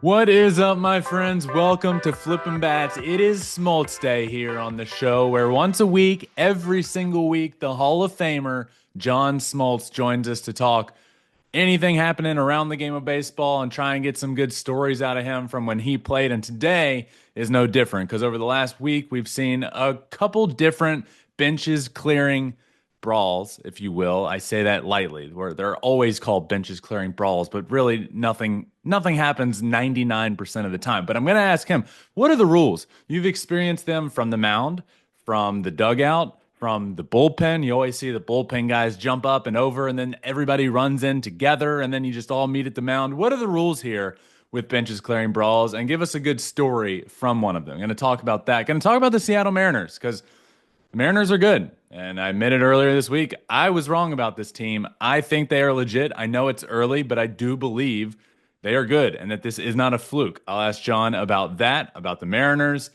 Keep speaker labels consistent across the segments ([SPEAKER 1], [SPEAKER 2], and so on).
[SPEAKER 1] What is up, my friends? Welcome to Flippin' Bats. It is Smoltz Day here on the show, where once a week, every single week, the Hall of Famer John Smoltz joins us to talk anything happening around the game of baseball and try and get some good stories out of him from when he played. And today is no different because over the last week, we've seen a couple different benches clearing brawls, if you will. I say that lightly, where they're always called benches clearing brawls, but really nothing happens 99% of the time. But I'm going to ask him, what are the rules? You've experienced them from the mound, from the dugout, from the bullpen. You always see the bullpen guys jump up and over, and then everybody runs in together, and then you just all meet at the mound. What are the rules here with benches clearing brawls? And give us a good story from one of them. I'm going to talk about that. Going to talk about the Seattle Mariners because the Mariners are good. And I admitted earlier this week, I was wrong about this team. I think they are legit. I know it's early, but I do believe they are good and that this is not a fluke. I'll ask John about that, about the Mariners,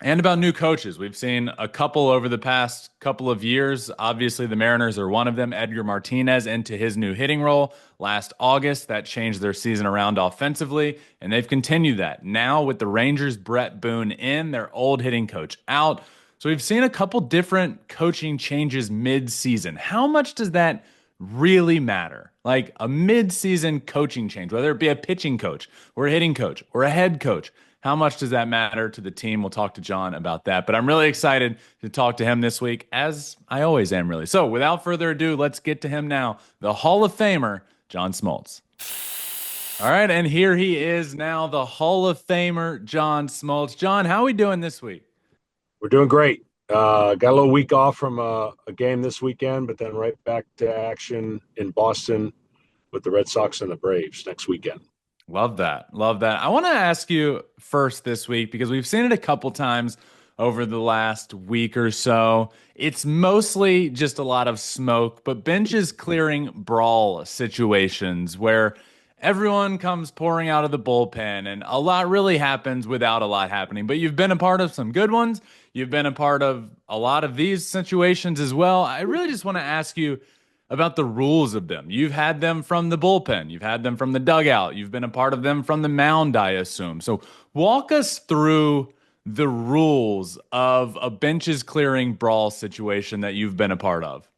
[SPEAKER 1] and about new coaches. We've seen a couple over the past couple of years. Obviously, the Mariners are one of them. Edgar Martinez into his new hitting role last August. That changed their season around offensively, and they've continued that. Now, with the Rangers' Brett Boone in, their old hitting coach out. So we've seen a couple different coaching changes mid-season. How much does that really matter? Like a mid-season coaching change, whether it be a pitching coach or a hitting coach or a head coach. How much does that matter to the team? We'll talk to John about that. But I'm really excited to talk to him this week, as I always am, really. So without further ado, let's get to him now, the Hall of Famer, John Smoltz. All right, and here he is now, the Hall of Famer, John Smoltz. John, how are we doing this week?
[SPEAKER 2] We're doing great. Got a little week off from a game this weekend, but then right back to action in Boston with the Red Sox and the Braves next weekend.
[SPEAKER 1] Love that. Love that. I want to ask you first this week because we've seen it a couple times over the last week or so. It's mostly just a lot of smoke, but benches clearing brawl situations where everyone comes pouring out of the bullpen and a lot really happens without a lot happening. But you've been a part of some good ones. You've been a part of a lot of these situations as well. I really just want to ask you about the rules of them. You've had them from the bullpen, you've had them from the dugout, you've been a part of them from the mound, I assume. So walk us through the rules of a benches clearing brawl situation that you've been a part of.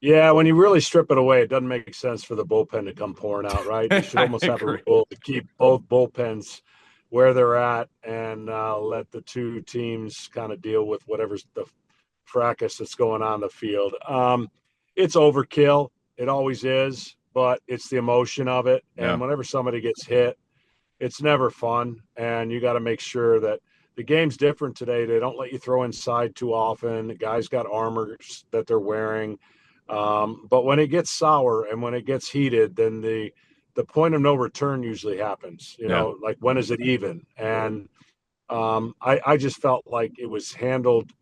[SPEAKER 2] Yeah, when you really strip it away, it doesn't make sense for the bullpen to come pouring out, right? You should
[SPEAKER 1] I
[SPEAKER 2] almost have a
[SPEAKER 1] agree.
[SPEAKER 2] rule to keep both bullpens where they're at and let the two teams kind of deal with whatever's the fracas that's going on the field. It's overkill. It always is, but it's the emotion of it.
[SPEAKER 1] Yeah.
[SPEAKER 2] And whenever somebody gets hit, it's never fun. And you got to make sure that the game's different today. They don't let you throw inside too often. The guys got armors that they're wearing. But when it gets sour and when it gets heated, then the point of no return usually happens. You
[SPEAKER 1] Yeah.
[SPEAKER 2] know, like when is it even? And I just felt like it was handled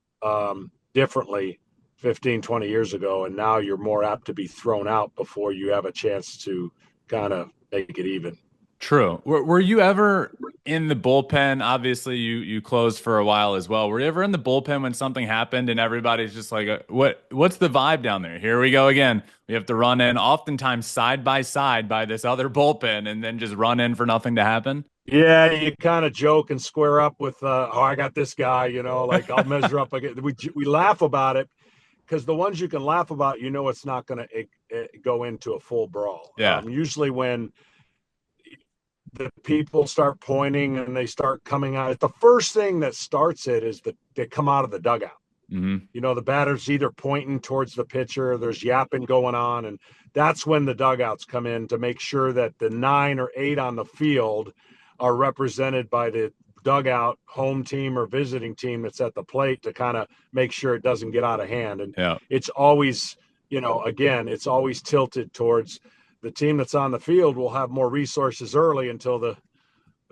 [SPEAKER 2] differently 15, 20 years ago. And now you're more apt to be thrown out before you have a chance to kind of make it even.
[SPEAKER 1] True. Were you ever in the bullpen? Obviously, you closed for a while as well. Were you ever in the bullpen when something happened and everybody's just like, what's the vibe down there? Here we go again. We have to run in, oftentimes side by side by this other bullpen, and then just run in for nothing to happen.
[SPEAKER 2] Yeah, you kind of joke and square up with, oh, I got this guy, like I'll measure up. We laugh about it because the ones you can laugh about, it's not going to go into a full brawl.
[SPEAKER 1] Yeah.
[SPEAKER 2] Usually when the people start pointing and they start coming out, the first thing that starts it is that they come out of the dugout.
[SPEAKER 1] Hmm.
[SPEAKER 2] The batter's either pointing towards the pitcher, there's yapping going on, and that's when the dugouts come in to make sure that the 9 or 8 on the field are represented by the dugout home team or visiting team that's at the plate to kind of make sure it doesn't get out of hand. And
[SPEAKER 1] Yeah.
[SPEAKER 2] it's always, again, it's always tilted towards the team that's on the field will have more resources early until the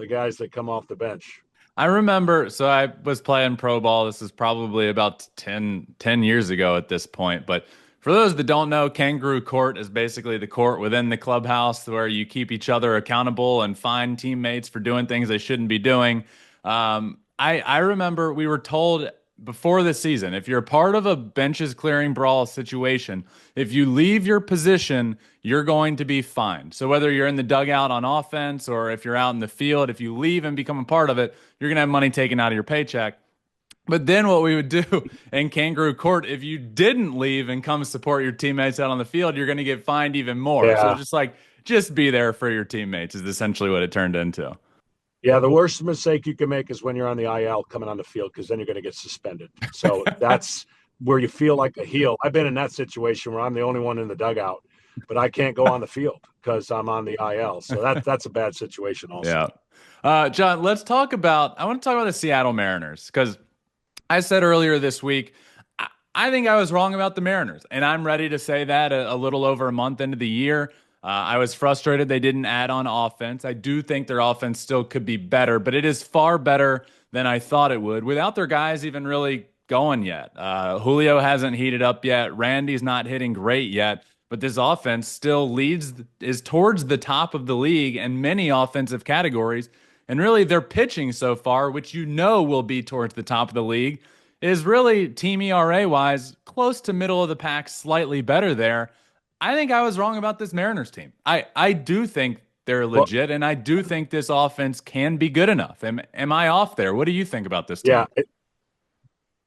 [SPEAKER 2] guys that come off the bench.
[SPEAKER 1] I remember, so I was playing pro ball. This is probably about ten years ago at this point. But for those that don't know, kangaroo court is basically the court within the clubhouse where you keep each other accountable and fine teammates for doing things they shouldn't be doing. I remember we were told before the season, if you're part of a benches clearing brawl situation, if you leave your position, you're going to be fined. So whether you're in the dugout on offense or if you're out in the field, if you leave and become a part of it, you're going to have money taken out of your paycheck. But then what we would do in kangaroo court, if you didn't leave and come support your teammates out on the field, you're going to get fined even more. So
[SPEAKER 2] Yeah.
[SPEAKER 1] just like, just be there for your teammates is essentially what it turned into.
[SPEAKER 2] Yeah, the worst mistake you can make is when you're on the IL coming on the field because then you're going to get suspended. So that's where you feel like a heel. I've been in that situation where I'm the only one in the dugout, but I can't go on the field because I'm on the IL. So that's a bad situation also.
[SPEAKER 1] Yeah. John, I want to talk about the Seattle Mariners because I said earlier this week, I think I was wrong about the Mariners, and I'm ready to say that a little over a month into the year. I was frustrated they didn't add on offense. I do think their offense still could be better, but it is far better than I thought it would without their guys even really going yet. Julio hasn't heated up yet. Randy's not hitting great yet, but this offense still is towards the top of the league in many offensive categories. And really, their pitching so far, which you know will be towards the top of the league, is really team ERA wise close to middle of the pack, slightly better there. I think I was wrong about this Mariners team. I do think they're
[SPEAKER 2] Well,
[SPEAKER 1] legit, and I do think this offense can be good enough. Am I off there? What do you think about this
[SPEAKER 2] yeah,
[SPEAKER 1] team?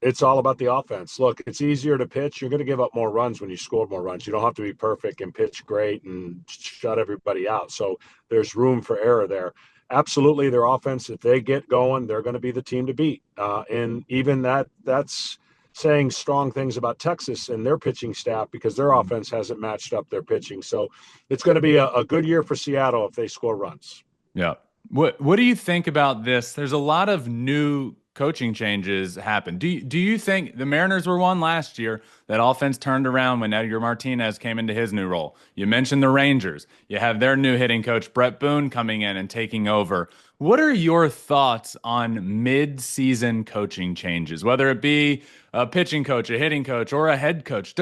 [SPEAKER 2] it's all about the offense. Look, it's easier to pitch. You're going to give up more runs when you score more runs. You don't have to be perfect and pitch great and shut everybody out. So there's room for error there. Absolutely, their offense, if they get going, they're going to be the team to beat. And even that's saying strong things about Texas and their pitching staff because their offense hasn't matched up their pitching. So it's going to be a good year for Seattle if they score runs.
[SPEAKER 1] Yeah. What do you think about this? There's a lot of new coaching changes happen. Do you think the Mariners were one last year that offense turned around when Edgar Martinez came into his new role? You mentioned the Rangers. You have their new hitting coach Brett Boone coming in and taking over. What are your thoughts on mid-season coaching changes, whether it be a pitching coach, a hitting coach, or a head coach?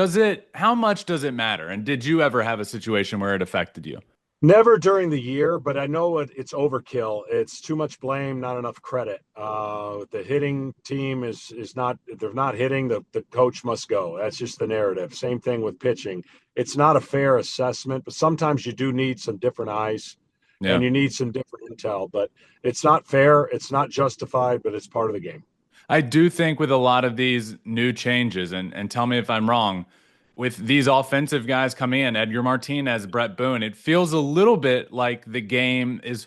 [SPEAKER 1] How much does it matter? And did you ever have a situation where it affected you?
[SPEAKER 2] Never during the year, but I know it's overkill. It's too much blame, not enough credit. The hitting team is not, if they're not hitting, the coach must go. That's just the narrative. Same thing with pitching. It's not a fair assessment, but sometimes you do need some different eyes and
[SPEAKER 1] Yeah.
[SPEAKER 2] you need some different intel, but it's not fair. It's not justified, but it's part of the game.
[SPEAKER 1] I do think with a lot of these new changes, and tell me if I'm wrong, with these offensive guys coming in, Edgar Martinez, Brett Boone, it feels a little bit like the game is,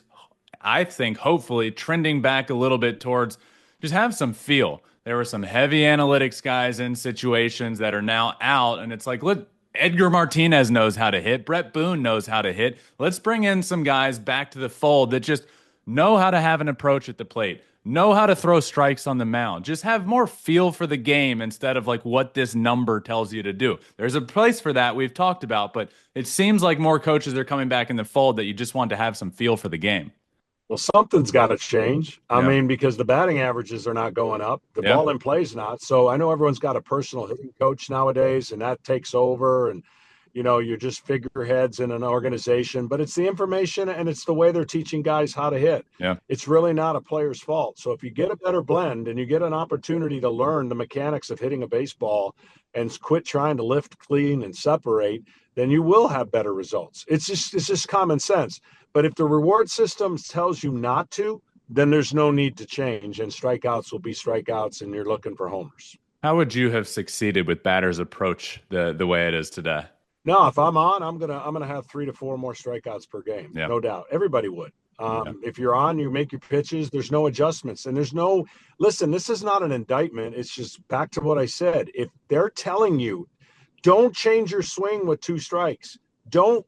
[SPEAKER 1] I think, hopefully trending back a little bit towards just have some feel. There were some heavy analytics guys in situations that are now out, and it's like, look, Edgar Martinez knows how to hit. Brett Boone knows how to hit. Let's bring in some guys back to the fold that just know how to have an approach at the plate, know how to throw strikes on the mound, just have more feel for the game instead of like what this number tells you to do. There's a place for that we've talked about, but it seems like more coaches are coming back in the fold that you just want to have some feel for the game.
[SPEAKER 2] Well, something's got to change. I
[SPEAKER 1] Yeah.
[SPEAKER 2] mean, because the batting averages are not going up, the
[SPEAKER 1] Yeah.
[SPEAKER 2] ball in play is not. So I know everyone's got a personal hitting coach nowadays, and that takes over. And you're just figureheads in an organization, but it's the information and it's the way they're teaching guys how to hit.
[SPEAKER 1] Yeah.
[SPEAKER 2] It's really not a player's fault. So if you get a better blend and you get an opportunity to learn the mechanics of hitting a baseball and quit trying to lift clean and separate, then you will have better results. It's just common sense. But if the reward system tells you not to, then there's no need to change, and strikeouts will be strikeouts and you're looking for homers.
[SPEAKER 1] How would you have succeeded with batters approach the way it is today?
[SPEAKER 2] No, if I'm on, I'm gonna have 3 to 4 more strikeouts per game,
[SPEAKER 1] Yeah.
[SPEAKER 2] no doubt. Everybody would.
[SPEAKER 1] Yeah.
[SPEAKER 2] If you're on, you make your pitches. There's no adjustments, and there's no. Listen, this is not an indictment. It's just back to what I said. If they're telling you, don't change your swing with 2 strikes, don't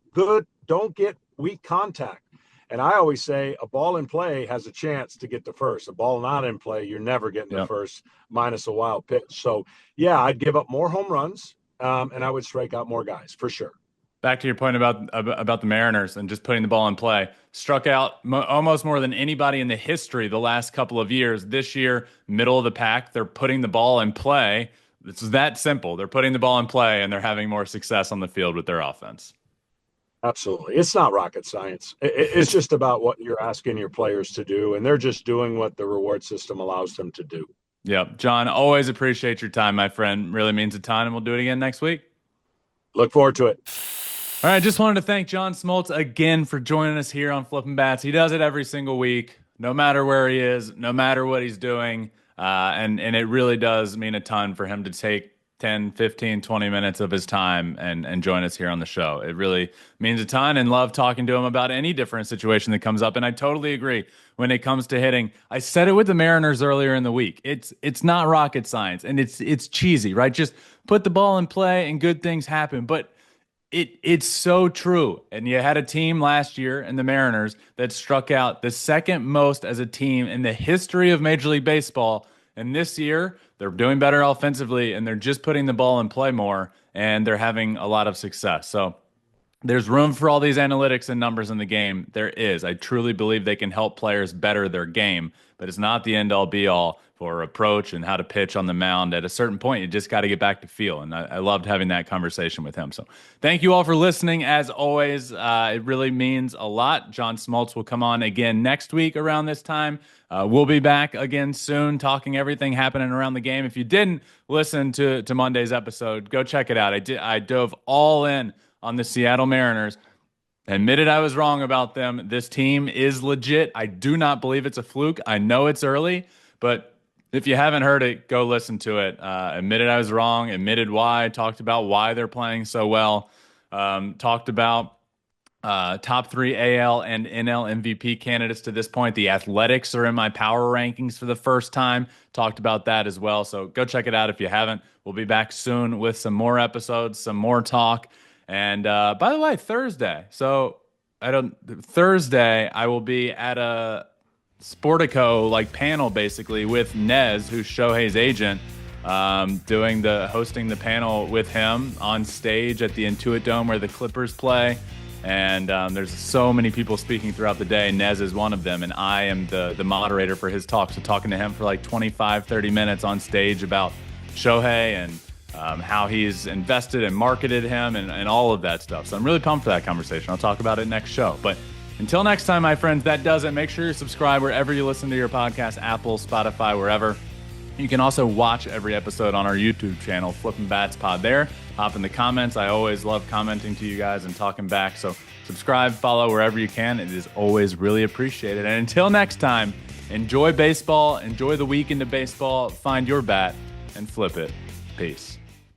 [SPEAKER 2] get weak contact. And I always say a ball in play has a chance to get to first. A ball not in play, you're never getting to
[SPEAKER 1] Yeah.
[SPEAKER 2] first minus a wild pitch. So yeah, I'd give up more home runs. And I would strike out more guys for sure.
[SPEAKER 1] Back to your point about the Mariners and just putting the ball in play. Struck out almost more than anybody in the history the last couple of years. This year, middle of the pack, they're putting the ball in play. It's that simple. They're putting the ball in play and they're having more success on the field with their offense.
[SPEAKER 2] Absolutely. It's not rocket science. It's just about what you're asking your players to do, and they're just doing what the reward system allows them to do.
[SPEAKER 1] Yep. John, always appreciate your time, my friend. Really means a ton, and we'll do it again next week.
[SPEAKER 2] Look forward to it.
[SPEAKER 1] All right, just wanted to thank John Smoltz again for joining us here on Flippin' Bats. He does it every single week, no matter where he is, no matter what he's doing. And it really does mean a ton for him to take 10, 15, 20 minutes of his time and join us here on the show. It really means a ton, and love talking to him about any different situation that comes up. And I totally agree when it comes to hitting. I said it with the Mariners earlier in the week. It's not rocket science, and it's cheesy, right? Just put the ball in play and good things happen. But it's so true. And you had a team last year in the Mariners that struck out the second most as a team in the history of Major League Baseball. And this year, they're doing better offensively, and they're just putting the ball in play more, and they're having a lot of success. So there's room for all these analytics and numbers in the game. There is. I truly believe they can help players better their game, but it's not the end all be all for approach and how to pitch on the mound. At a certain point, you just got to get back to feel. And I loved having that conversation with him. So thank you all for listening. As always, it really means a lot. John Smoltz will come on again next week around this time. We'll be back again soon talking everything happening around the game. If you didn't listen to Monday's episode, go check it out. I dove all in on the Seattle Mariners. Admitted I was wrong about them. This team is legit. I do not believe it's a fluke. I know it's early, but if you haven't heard it, go listen to it. Admitted I was wrong, admitted why, talked about why they're playing so well, talked about top 3 AL and NL MVP candidates to this point. The Athletics are in my power rankings for the first time. Talked about that as well. So go check it out if you haven't. We'll be back soon with some more episodes, some more talk. And by the way, Thursday. Thursday I will be at a Sportico panel basically with Nez, who's Shohei's agent, hosting the panel with him on stage at the Intuit Dome where the Clippers play. And there's so many people speaking throughout the day. Nez is one of them, and I am the moderator for his talk. So talking to him for 25, 30 minutes on stage about Shohei and how he's invested and marketed him and all of that stuff. So I'm really pumped for that conversation. I'll talk about it next show. But until next time, my friends, that does it. Make sure you subscribe wherever you listen to your podcast, Apple, Spotify, wherever. You can also watch every episode on our YouTube channel, Flippin' Bats Pod there. Hop in the comments. I always love commenting to you guys and talking back. So subscribe, follow wherever you can. It is always really appreciated. And until next time, enjoy baseball. Enjoy the week into baseball. Find your bat and flip it. Peace.